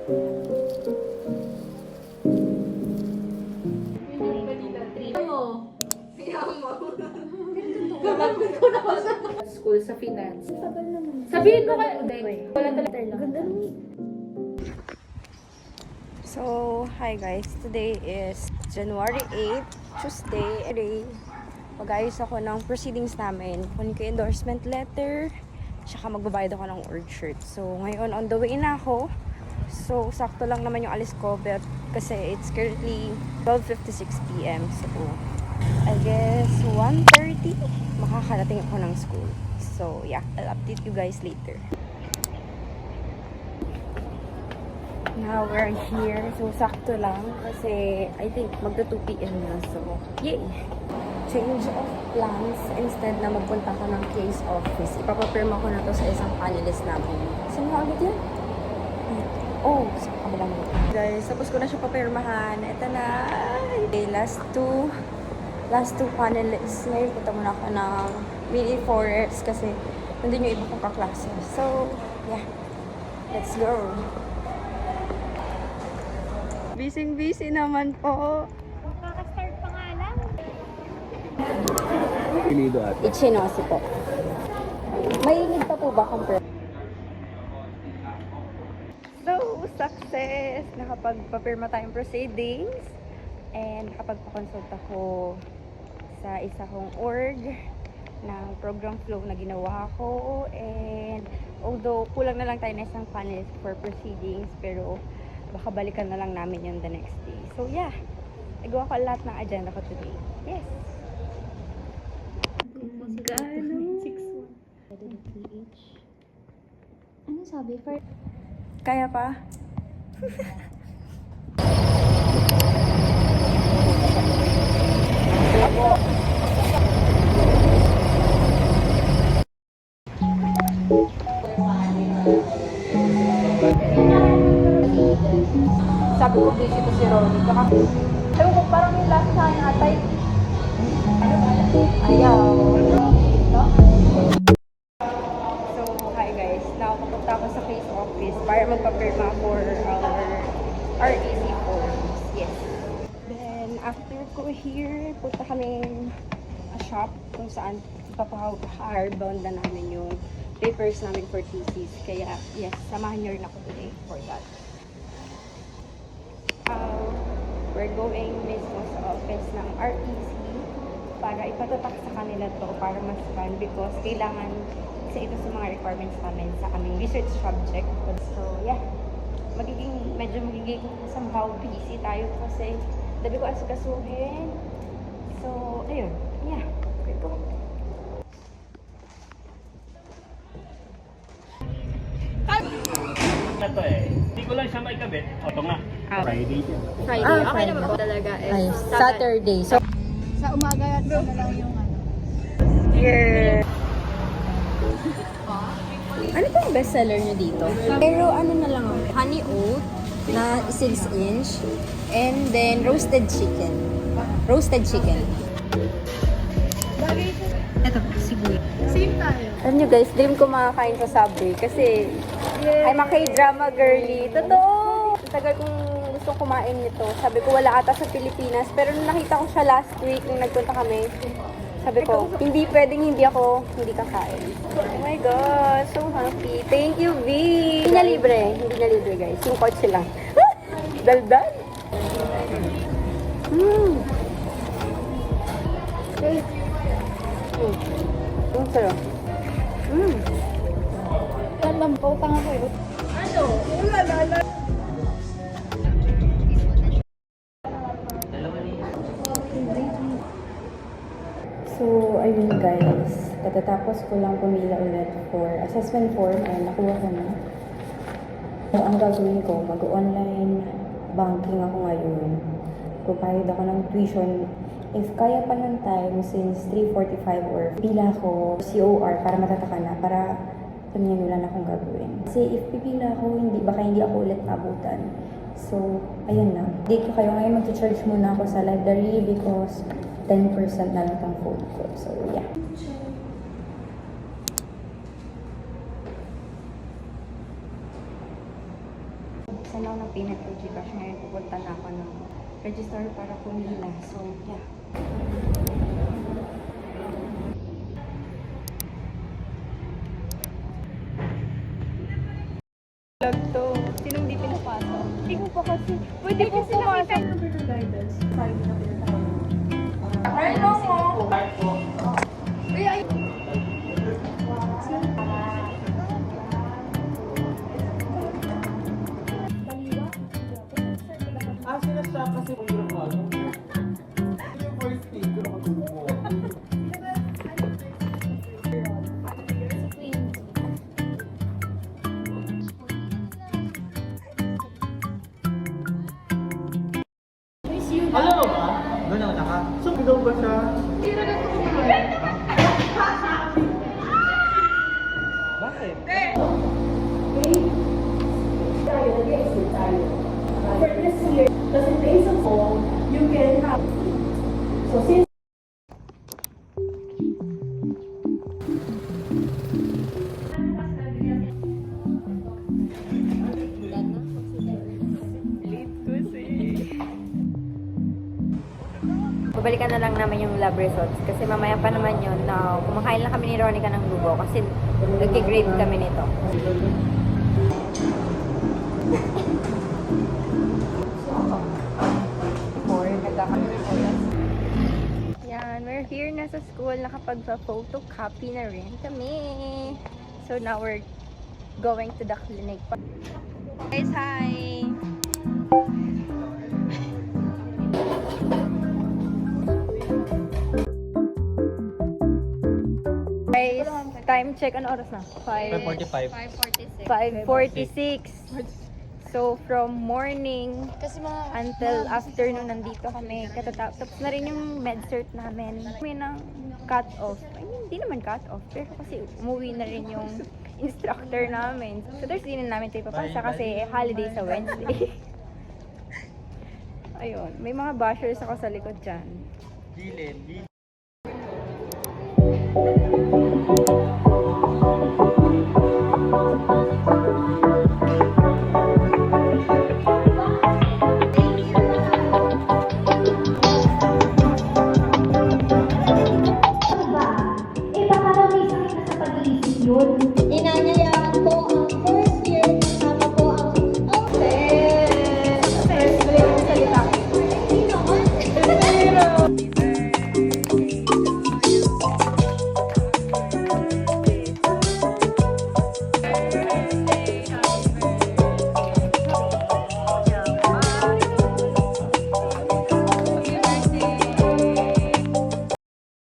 School sa finance. Sabihin mo kayo. Wala talaga. So, hi guys. Today is January 8th, Tuesday. Mag-ayos ako ng proceedings namin. Kunin ko yung endorsement letter. Tsaka magbabayad ako ng org shirt. So, ngayon on the way na ako. So, sakto lang naman yung alis ko. But, kasi it's currently 12:56 p.m. So, I guess 1:30 makakarating ako ng school. So, yeah. I'll update you guys later. Now we're here. So, sakto lang. Kasi, I think, magda 2 p.m. na. So, yay! Change of plans. Instead na magpunta ko ng case office. Ipapapirma ko na to sa isang panelist namin. Saan mo agad yan? Oh, sa kabilang mo. Guys, tapos ko na siya papirmahan. Ito na. Okay, last two panelists. Ngayon, punta muna ako ng mini forest kasi nandun yung iba kong kaklase. So, yeah. Let's go. Busy naman po. Kaka-start pa nga lang. Pilido ate. Ichinosi po. Mainig pa po ba compare? So, success! Nakapagpapirma tayong proceedings and nakapagpa-consult ako sa isa kong org ng program flow na ginawa ko, and although kulang na lang tayo na isang panelist for proceedings, pero baka balikan na lang namin yun the next day. So yeah, nagawa ko lahat ng agenda ko today. Yes! Magkano? 6-1. Ano sabi? Kaya pa? Sabi ko busy to si Ronnie. Sabi ko parang yung last sa akin atay. Ayaw. So, hi guys. Now, papunta ako sa case office para magpapirma for our REC forms. Yes. Then, after ko here, punta kaming shop kung saan ipapahardbound na namin yung papers namin for thesis. Kaya, yes, samahan nyo rin ako today for that. We're going mismo sa office ng REC para ipatatak sa kanila to para mas-scan because kailangan kasi ito sa mga requirements namin sa aming research subject. So, yeah. Medyo magiging somehow busy tayo kasi dabi ko asikasuhin. So, ayun. Yeah. Okay, go. Ito hindi ko lang siya maikabit. Ito nga. Friday din. Friday. Okay naman po talaga. Saturday. So, Sa umaga at na lang yung ano. yeah. Ano po yung bestseller nyo dito? Pero ano na lang, honey oat na 6-inch and then roasted chicken. Ito po, sibuyas. Same tayo. Alam nyo guys, dream ko makakain sa Subway kasi I'm a K-drama girly. Totoo! Tagal kong gustong kumain nito. Sabi ko wala ata sa Pilipinas. Pero nung nakita ko siya last week nung nagpunta kami, sabi ko, hindi pwedeng hindi kakain. Oh my God, so happy. Thank you, V! Hindi na libre guys. Yung kotse lang. Daldal! Okay. Ang sarap. Lampaw tanga ko eh. So, ayun guys, katatapos ko lang pumila ulit for assessment form ay nakuha ko na. So, ang gagawin ko, mag-online banking ako ngayon. Pupayad ako ng tuition. If kaya pa ng time, since 3:45 or pila ko COR para matataka na, para sabihin wala na akong gagawin. Kasi if pipila ako, baka hindi ako ulit abutan. So, ayun na. Dito kayo ngayon, mag-charge muna ako sa library because 10% na lang ang phone ko. So, yeah. Nag-send ako ng payment or Gcash. Ngayon pupunta na ako ng register para pumila. So, yeah. Vlog to. Sinong di pinapasok? Ikaw pa kasi. Pwede po pumasok. Alam mo ba? Doon ako naka. Sumidong ba siya? Bakit? For this year, because in days of fall, you can have. So since Babalikan na lang namin yung lab results kasi mamaya pa naman yun na kumakain lang kami ni Ronica ng lugo kasi nag-grade kami nito. Yan, we're here na sa school. Nakapag-photocopy na rin kami. So now we're going to the clinic. Guys, hi! Guys, time check. Ano oras na? 5:45. 5:46. So, from morning until afternoon, nandito kami. Tapos na rin yung med-cert namin. May ng cut-off. I mean, hindi naman cut-off. Pero kasi umuwi na rin yung instructor namin. So, Thursday na namin tayo papasa kasi holiday sa Wednesday. Ayun. May mga bashers ako sa likod dyan. Gilid.